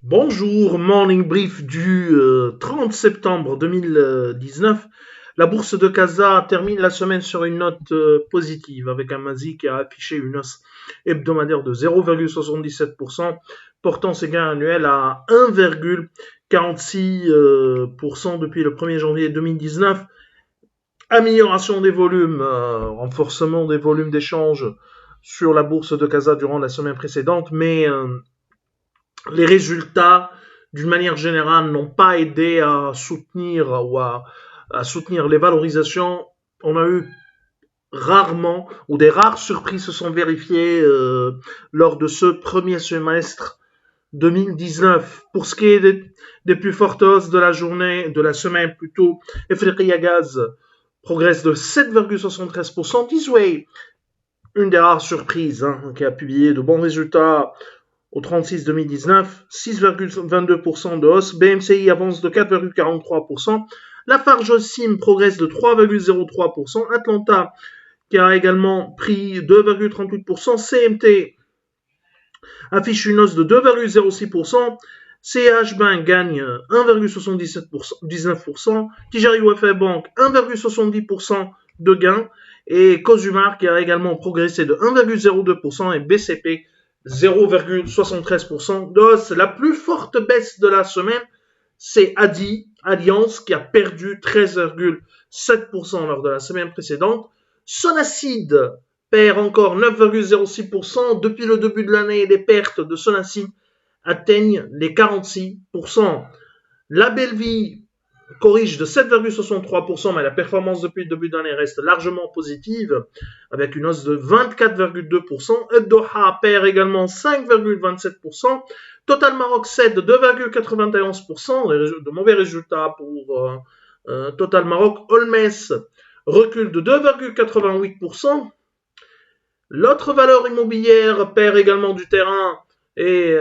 Bonjour, morning brief du 30 septembre 2019. La bourse de Casa termine la semaine sur une note positive avec un MASI qui a affiché une hausse hebdomadaire de 0,77%, portant ses gains annuels à 1,46% depuis le 1er janvier 2019. Amélioration des volumes, renforcement des volumes d'échange sur la bourse de Casa durant la semaine précédente, mais les résultats, d'une manière générale, n'ont pas aidé à soutenir les valorisations. On a eu rarement, ou des rares surprises se sont vérifiées lors de ce premier semestre 2019. Pour ce qui est des plus fortes hausses de la semaine plutôt, Efriqiya Gaz progresse de 7,73%. Tisway, une des rares surprises, qui a publié de bons résultats au 36 2019, 6,22% de hausse. BMCI avance de 4,43%. Lafarge Holcim progresse de 3,03%. Atlanta qui a également pris 2,38%. CMT affiche une hausse de 2,06%. CH Bank gagne 1,79%. Tijari Wafa Bank 1,70% de gain. Et Cosumar qui a également progressé de 1,02% et BCP 0,73% de hausse. La plus forte baisse de la semaine, c'est Alliance qui a perdu 13,7% lors de la semaine précédente. Sonacid perd encore 9,06%. Depuis le début de l'année, les pertes de Sonacid atteignent les 46%. La Bellevie corrige de 7,63%, mais la performance depuis le début de l'année reste largement positive, avec une hausse de 24,2%. Doha perd également 5,27%. Total Maroc cède 2,91%. De mauvais résultats pour Total Maroc. Holmes recule de 2,88%. L'autre valeur immobilière perd également du terrain et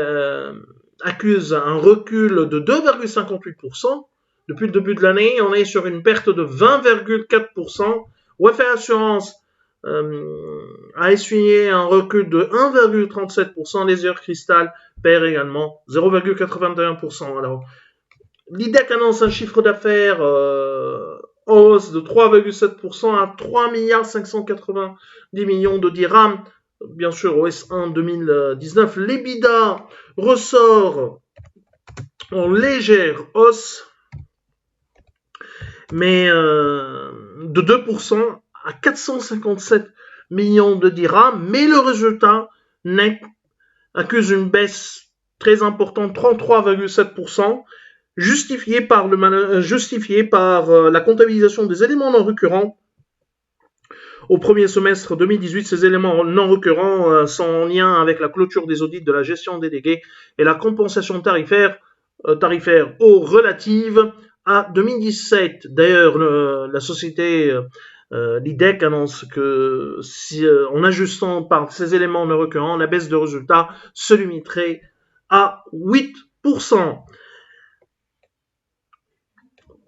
accuse un recul de 2,58%. Depuis le début de l'année, on est sur une perte de 20,4%. Wafa Assurance a essuyé un recul de 1,37%. Les Heures Cristal perd également 0,81%. Alors, l'IDEC annonce un chiffre d'affaires hausse de 3,7% à 3,590 milliards de dirhams. Bien sûr, au S1 2019, l'EBITDA ressort en légère hausse, mais de 2% à 457 millions de dirhams, mais le résultat net accuse une baisse très importante, 33,7%, justifiée par la comptabilisation des éléments non récurrents. Au premier semestre 2018, ces éléments non récurrents sont en lien avec la clôture des audits de la gestion déléguée et la compensation tarifaire relative à 2017. D'ailleurs, la société l'IDEC annonce que en ajustant par ces éléments non récurrents, la baisse de résultats se limiterait à 8%.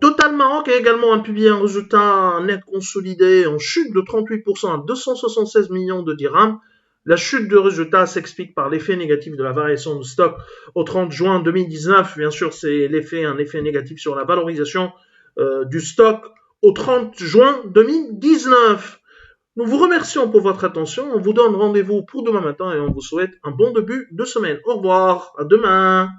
Total Maroc a également publié un résultat net consolidé en chute de 38% à 276 millions de dirhams. La chute de résultat s'explique par l'effet négatif de la variation de stock au 30 juin 2019. Bien sûr, c'est un effet négatif sur la valorisation du stock au 30 juin 2019. Nous vous remercions pour votre attention. On vous donne rendez-vous pour demain matin et on vous souhaite un bon début de semaine. Au revoir, à demain.